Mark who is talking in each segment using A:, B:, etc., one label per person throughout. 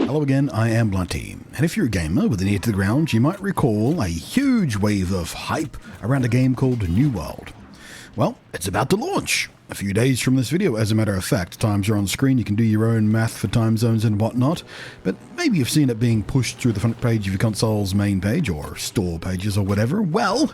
A: Hello again, I am Blunty, and if you're a gamer with an ear to the ground, you might recall a huge wave of hype around a game called New World. Well, it's about to launch a few days from this video, as a matter of fact. Times are on screen, you can do your own math for time zones and whatnot, but maybe you've seen it being pushed through the front page of your console's main page, or store pages or whatever. Well,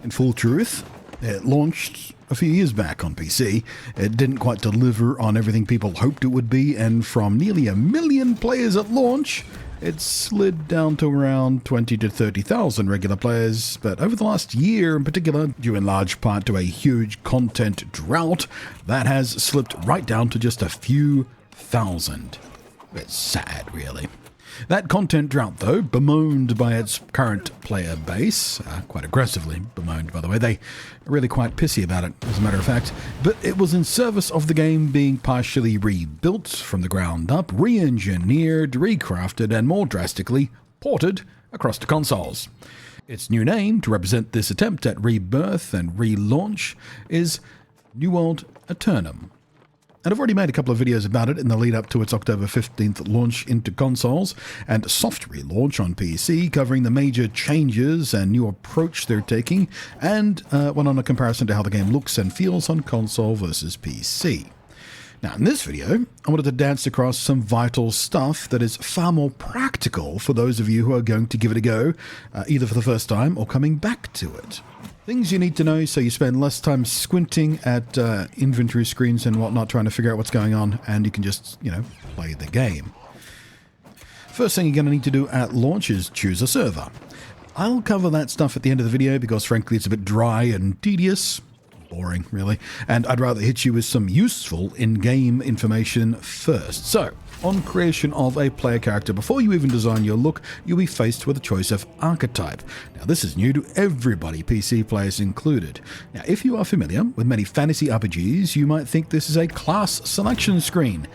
A: in full truth, it launched a few years back on PC. It didn't quite deliver on everything people hoped it would be, and from nearly 1 million players at launch, it slid down to around 20 to 30,000 regular players. But over the last year in particular, due in large part to a huge content drought, that has slipped right down to just a few thousand. It's sad, really. That content drought, though, bemoaned by its current player base, quite aggressively bemoaned, by the way. They are really quite pissy about it, as a matter of fact. But it was in service of the game being partially rebuilt from the ground up, re-engineered, recrafted, and more drastically, ported across to consoles. Its new name, to represent this attempt at rebirth and relaunch, is New World Aeternum. And I've already made a couple of videos about it in the lead up to its October 15th launch into consoles and soft relaunch on PC, covering the major changes and new approach they're taking, and one on a comparison to how the game looks and feels on console versus PC. Now, in this video, I wanted to dance across some vital stuff that is far more practical for those of you who are going to give it a go, either for the first time or coming back to it. Things you need to know so you spend less time squinting at inventory screens and whatnot trying to figure out what's going on, and you can just, play the game. First thing you're going to need to do at launch is choose a server. I'll cover that stuff at the end of the video because frankly it's a bit dry and tedious. Boring, really. And I'd rather hit you with some useful in-game information first. So, on creation of a player character, before you even design your look, you'll be faced with a choice of archetype. Now, this is new to everybody, PC players included. Now, if you are familiar with many fantasy RPGs, you might think this is a class selection screen.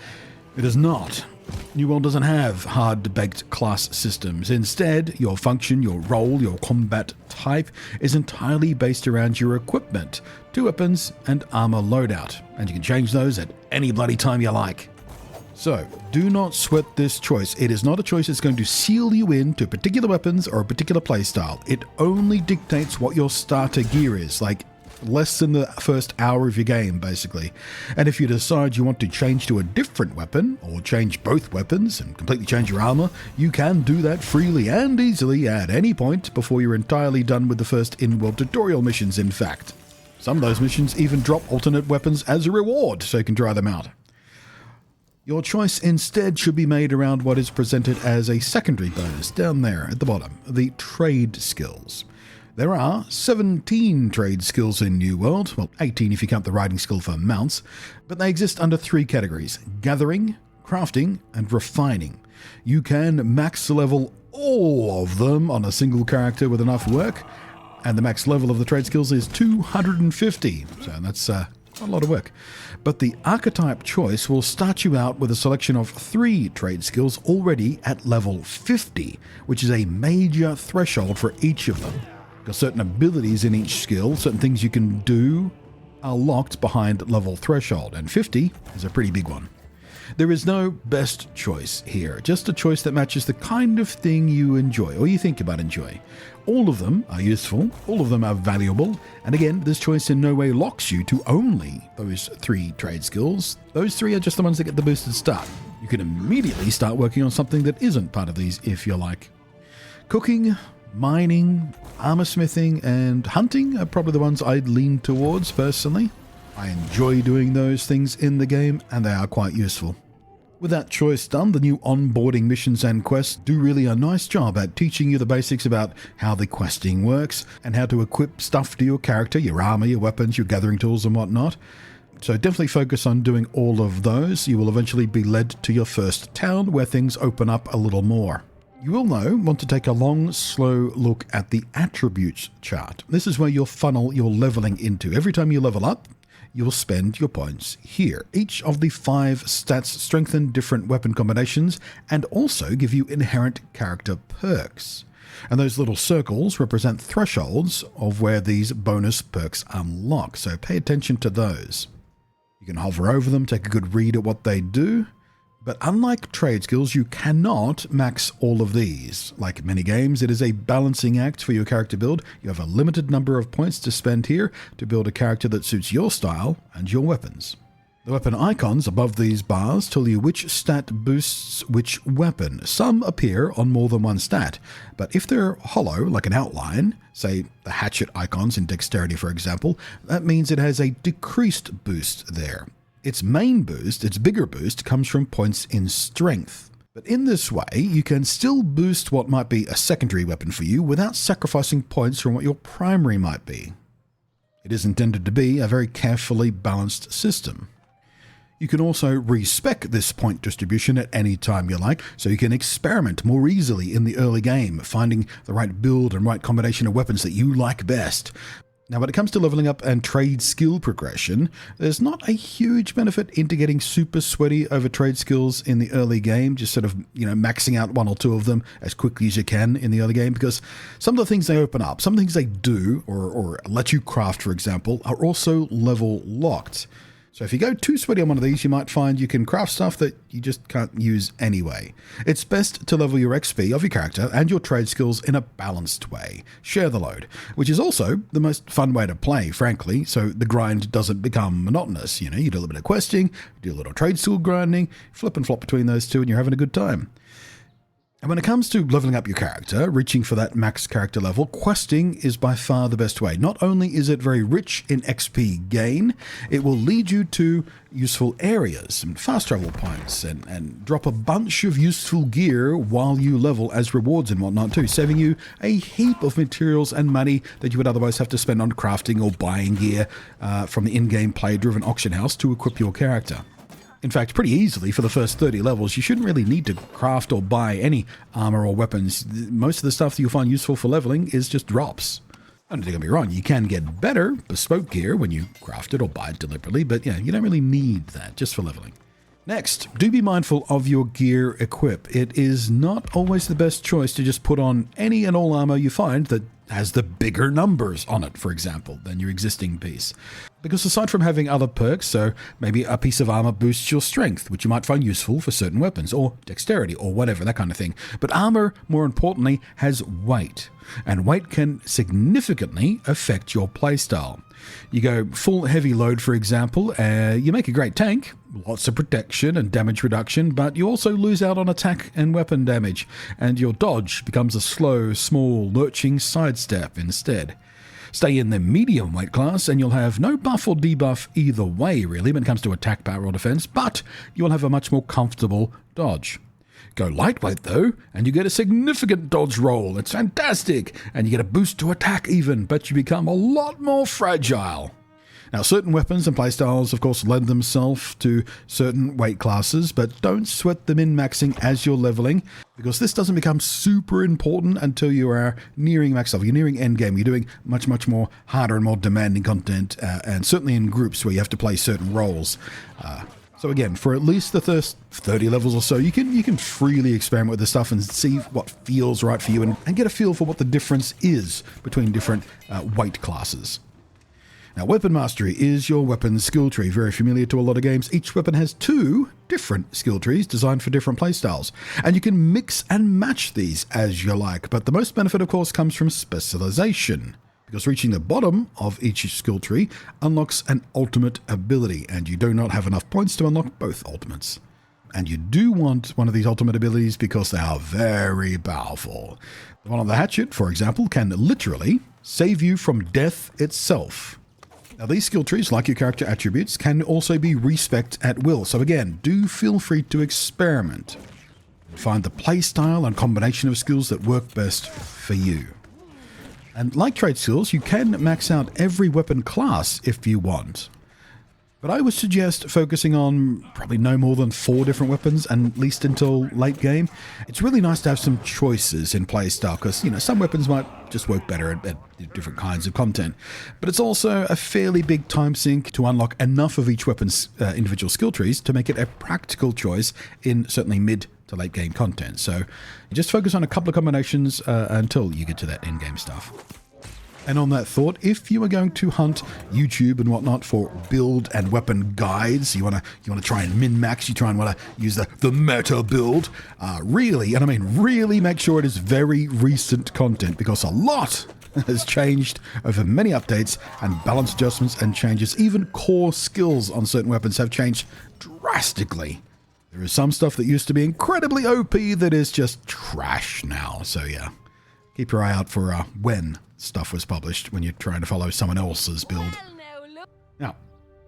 A: It is not. New World doesn't have hard-baked class systems. Instead, your function, your role, your combat type is entirely based around your equipment, 2 weapons, and armor loadout. And you can change those at any bloody time you like. So, do not sweat this choice. It is not a choice that's going to seal you into particular weapons or a particular playstyle. It only dictates what your starter gear is, like less than the first hour of your game, basically. And if you decide you want to change to a different weapon, or change both weapons and completely change your armor, you can do that freely and easily at any point before you're entirely done with the first in-world tutorial missions, in fact. Some of those missions even drop alternate weapons as a reward, so you can try them out. Your choice instead should be made around what is presented as a secondary bonus down there at the bottom, the trade skills. There are 17 trade skills in New World, well 18 if you count the riding skill for mounts, but they exist under 3 categories: gathering, crafting, and refining. You can max level all of them on a single character with enough work, and the max level of the trade skills is 250, so that's a lot of work. But the archetype choice will start you out with a selection of 3 trade skills already at level 50, which is a major threshold for each of them. Because certain abilities in each skill, certain things you can do, are locked behind level threshold, and 50 is a pretty big one. There is no best choice here, just a choice that matches the kind of thing you enjoy, or you think about enjoy. All of them are useful, all of them are valuable, and again, this choice in no way locks you to only those 3 trade skills. Those 3 are just the ones that get the boosted start. You can immediately start working on something that isn't part of these if you like. Cooking, mining, armor smithing, and hunting are probably the ones I'd lean towards personally. I enjoy doing those things in the game, and they are quite useful. With that choice done, the new onboarding missions and quests do really a nice job at teaching you the basics about how the questing works, and how to equip stuff to your character, your armor, your weapons, your gathering tools, and whatnot. So definitely focus on doing all of those. You will eventually be led to your first town, where things open up a little more. You will, though, want to take a long, slow look at the attributes chart. This is where you'll funnel your leveling into. Every time you level up, you will spend your points here. Each of the 5 stats strengthen different weapon combinations and also give you inherent character perks. And those little circles represent thresholds of where these bonus perks unlock, so pay attention to those. You can hover over them, take a good read at what they do, But unlike trade skills, you cannot max all of these. Like many games, it is a balancing act for your character build. You have a limited number of points to spend here to build a character that suits your style and your weapons. The weapon icons above these bars tell you which stat boosts which weapon. Some appear on more than one stat, but if they're hollow, like an outline, say the hatchet icons in dexterity for example, that means it has a decreased boost there. Its main boost, its bigger boost, comes from points in strength. But in this way, you can still boost what might be a secondary weapon for you without sacrificing points from what your primary might be. It is intended to be a very carefully balanced system. You can also respec this point distribution at any time you like, so you can experiment more easily in the early game, finding the right build and right combination of weapons that you like best. Now, when it comes to leveling up and trade skill progression, there's not a huge benefit into getting super sweaty over trade skills in the early game, just sort of, maxing out one or two of them as quickly as you can in the early game, because some of the things they open up, some things they do, or let you craft, for example, are also level locked. So if you go too sweaty on one of these, you might find you can craft stuff that you just can't use anyway. It's best to level your XP of your character and your trade skills in a balanced way. Share the load, which is also the most fun way to play, frankly, so the grind doesn't become monotonous. You do a little bit of questing, do a little trade skill grinding, flip and flop between those two, and you're having a good time. And when it comes to leveling up your character, reaching for that max character level, questing is by far the best way. Not only is it very rich in XP gain, it will lead you to useful areas and fast travel points and drop a bunch of useful gear while you level as rewards and whatnot too, saving you a heap of materials and money that you would otherwise have to spend on crafting or buying gear from the in-game player-driven auction house to equip your character. In fact, pretty easily for the first 30 levels, you shouldn't really need to craft or buy any armor or weapons. Most of the stuff that you'll find useful for leveling is just drops. Don't get me wrong, you can get better bespoke gear when you craft it or buy it deliberately, but yeah, you don't really need that just for leveling. Next, do be mindful of your gear equip. It is not always the best choice to just put on any and all armor you find that has the bigger numbers on it, for example, than your existing piece. Because aside from having other perks, so maybe a piece of armor boosts your strength, which you might find useful for certain weapons, or dexterity, or whatever, that kind of thing. But armor, more importantly, has weight, and weight can significantly affect your playstyle. You go full heavy load, for example, you make a great tank, lots of protection and damage reduction, but you also lose out on attack and weapon damage, and your dodge becomes a slow, small, lurching sidestep instead. Stay in the medium weight class and you'll have no buff or debuff either way really when it comes to attack power or defense, but you'll have a much more comfortable dodge. Go lightweight though, and you get a significant dodge roll. It's fantastic, and you get a boost to attack even, but you become a lot more fragile. Now, certain weapons and playstyles, of course, lend themselves to certain weight classes, but don't sweat them in maxing as you're leveling, because this doesn't become super important until you are nearing max level. You're nearing endgame. You're doing much, much more harder and more demanding content, and certainly in groups where you have to play certain roles. So again, for at least the first 30 levels or so, you can freely experiment with this stuff and see what feels right for you and get a feel for what the difference is between different weight classes. Now, weapon mastery is your weapon skill tree, very familiar to a lot of games. Each weapon has 2 different skill trees designed for different playstyles, and you can mix and match these as you like, but the most benefit, of course, comes from specialization, because reaching the bottom of each skill tree unlocks an ultimate ability, and you do not have enough points to unlock both ultimates. And you do want one of these ultimate abilities because they are very powerful. The one on the hatchet, for example, can literally save you from death itself. Now, these skill trees, like your character attributes, can also be respec'd at will. So again, do feel free to experiment. Find the playstyle and combination of skills that work best for you. And like trade skills, you can max out every weapon class if you want. But I would suggest focusing on probably no more than 4 different weapons, and at least until late game. It's really nice to have some choices in playstyle, because some weapons might just work better at different kinds of content. But it's also a fairly big time sink to unlock enough of each weapon's individual skill trees to make it a practical choice in certainly mid to late game content. So just focus on a couple of combinations until you get to that end game stuff. And on that thought, if you are going to hunt YouTube and whatnot for build and weapon guides, you want to try and min-max, you try and want to use the meta build, really, and I mean really make sure it is very recent content, because a lot has changed over many updates and balance adjustments and changes. Even core skills on certain weapons have changed drastically. There is some stuff that used to be incredibly OP that is just trash now. So yeah, keep your eye out for when stuff was published when you're trying to follow someone else's build. Now,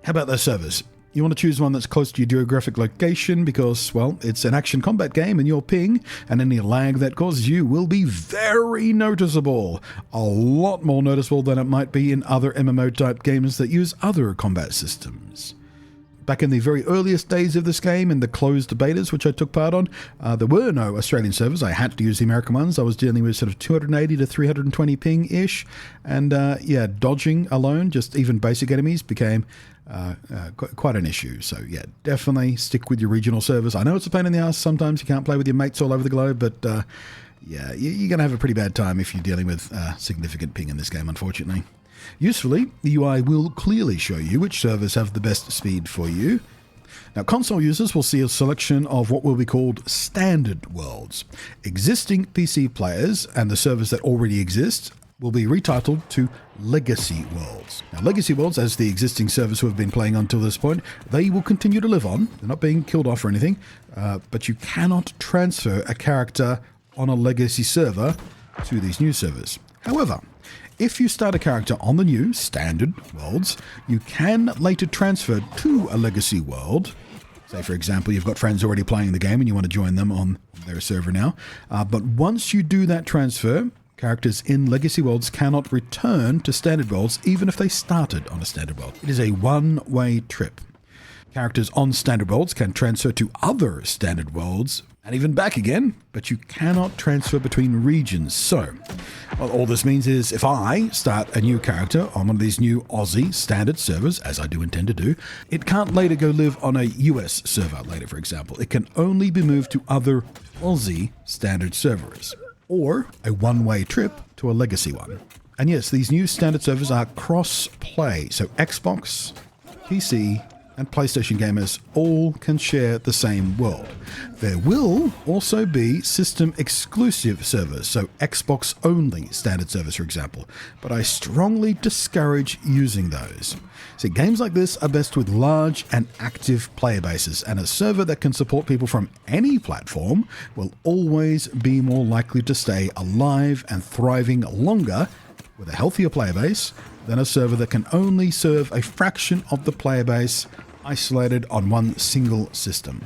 A: how about those servers? You want to choose one that's close to your geographic location because, well, it's an action combat game and your ping and any lag that causes you will be very noticeable. A lot more noticeable than it might be in other MMO type games that use other combat systems. Back in the very earliest days of this game, in the closed betas, which I took part on, there were no Australian servers. I had to use the American ones. I was dealing with sort of 280 to 320 ping-ish. And yeah, dodging alone, just even basic enemies, became quite an issue. So yeah, definitely stick with your regional servers. I know it's a pain in the ass sometimes. You can't play with your mates all over the globe, but yeah, you're going to have a pretty bad time if you're dealing with significant ping in this game, unfortunately. Usefully, the UI will clearly show you which servers have the best speed for you. Now, console users will see a selection of what will be called standard worlds. Existing PC players and the servers that already exist will be retitled to legacy worlds. Now, legacy worlds, as the existing servers who have been playing until this point, they will continue to live on. They're not being killed off or anything, but you cannot transfer a character on a legacy server to these new servers. However, if you start a character on the new standard worlds, you can later transfer to a legacy world. Say, for example, you've got friends already playing the game and you want to join them on their server now. But once you do that transfer, characters in legacy worlds cannot return to standard worlds, even if they started on a standard world. It is a one-way trip. Characters on standard worlds can transfer to other standard worlds and even back again, but you cannot transfer between regions. So, well, all this means is if I start a new character on one of these new Aussie standard servers, as I do intend to do, it can't later go live on a US server later, for example. It can only be moved to other Aussie standard servers, or a one-way trip to a legacy one. And yes, these new standard servers are cross-play, so Xbox, PC, and PlayStation gamers all can share the same world. There will also be system-exclusive servers, so Xbox-only standard servers, for example, but I strongly discourage using those. See, games like this are best with large and active player bases, and a server that can support people from any platform will always be more likely to stay alive and thriving longer with a healthier player base than a server that can only serve a fraction of the player base isolated on one single system.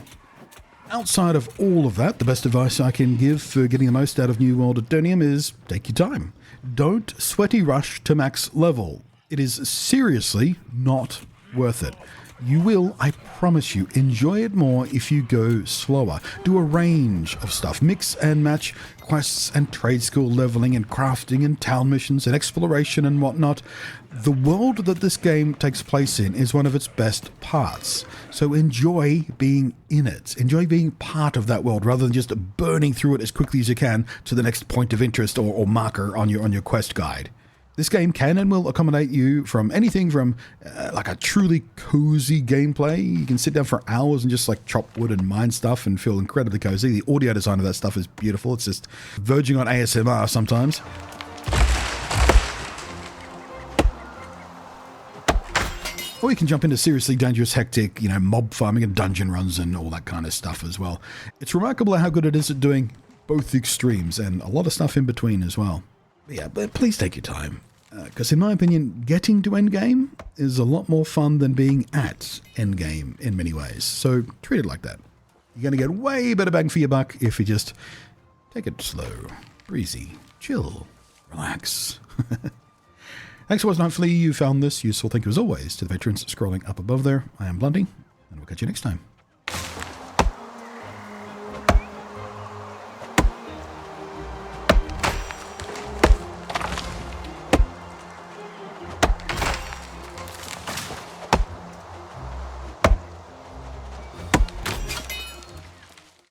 A: Outside of all of that, the best advice I can give for getting the most out of New World Aeternum is take your time. Don't sweaty rush to max level. It is seriously not worth it. You will, I promise you, enjoy it more if you go slower. Do a range of stuff. Mix and match quests and trade school leveling and crafting and town missions and exploration and whatnot. The world that this game takes place in is one of its best parts. So enjoy being in it. Enjoy being part of that world rather than just burning through it as quickly as you can to the next point of interest or marker on your quest guide. This game can and will accommodate you from anything from like a truly cozy gameplay. You can sit down for hours and just like chop wood and mine stuff and feel incredibly cozy. The audio design of that stuff is beautiful. It's just verging on ASMR sometimes. Or you can jump into seriously dangerous, hectic, mob farming and dungeon runs and all that kind of stuff as well. It's remarkable how good it is at doing both extremes and a lot of stuff in between as well. Yeah, but please take your time, because in my opinion, getting to endgame is a lot more fun than being at endgame in many ways. So treat it like that. You're going to get way better bang for your buck if you just take it slow, breezy, chill, relax. Thanks for watching. Hopefully you found this useful. Thank you as always to the veterans scrolling up above there. I am Blunty, and we'll catch you next time.